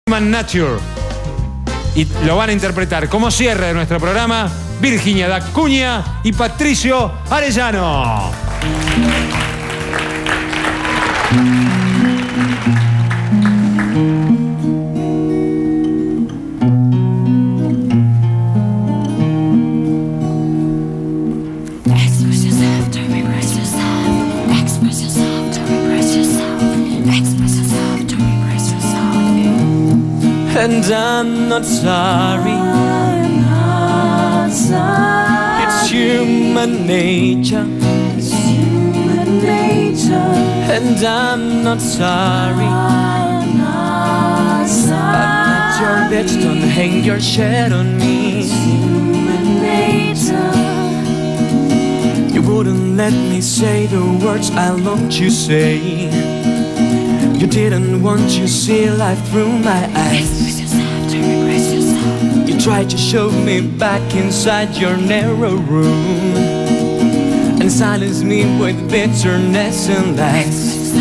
Human Nature. Y lo van a interpretar como cierre de nuestro programa ViRgiNia da Cunha y PaTriCio Arellano. And I'm not sorry. I'm not sorry. It's human nature. It's human nature. And I'm not sorry. I'm not sorry. I'm not your bitch, don't hang your shit on me. It's human nature. You wouldn't let me say the words I longed to say. You didn't want to see life through my eyes. You tried to shove me back inside your narrow room and silence me with bitterness and lies.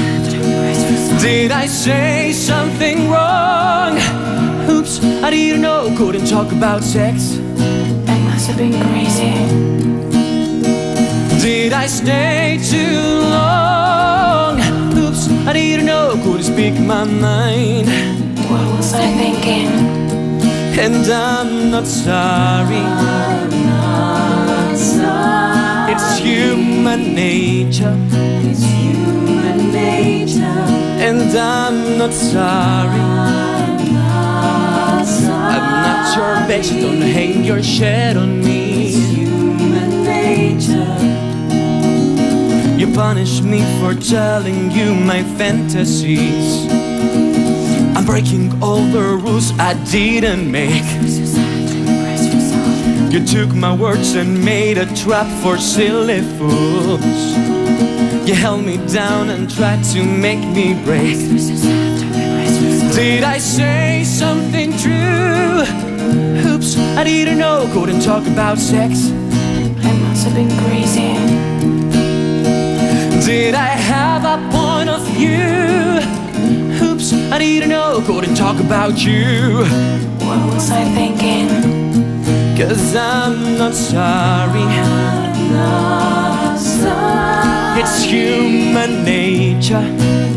Did I say something wrong? Oops, I didn't know, couldn't talk about sex. I must have been crazy. Did I stay too long? Oops, I didn't know, couldn't speak my mind. What was I thinking? And I'm not sorry. I'm not sorry. It's human nature. It's human nature. And I'm not sorry. I'm not sorry. I'm not your bitch, don't hang your shit on me. It's human nature. You punish me for telling you my fantasies. I'm breaking all the rules I didn't make. You took my words and made a trap for silly fools. You held me down and tried to make me break. Did I say something true? Oops, I didn't know, couldn't talk about sex. I must have been crazy. Did I have a point of view? Oops, I didn't know, couldn't talk about you. What was I thinking? 'Cause I'm not sorry. I'm not sorry. It's human nature.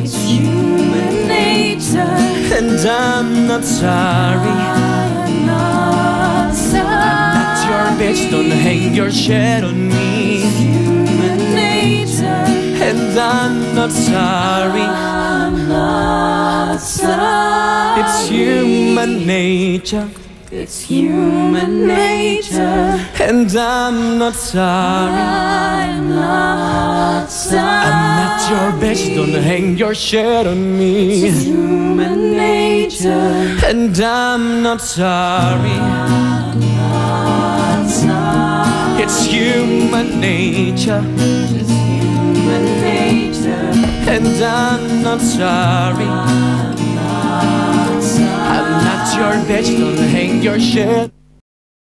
It's human nature. And I'm not sorry. I'm not sorry. I'm not your bitch, don't hang your shit on me. It's human nature. And I'm not sorry. I'm not sorry. It's human nature. It's human nature. And I'm not sorry. I'm not sorry. I'm not your bitch, don't hang your shit on me. It's human nature. And I'm not sorry. I'm not sorry. It's human nature. It's human nature. And I'm not sorry. I'm not sorry. I'm not your bitch, don't hang your shit.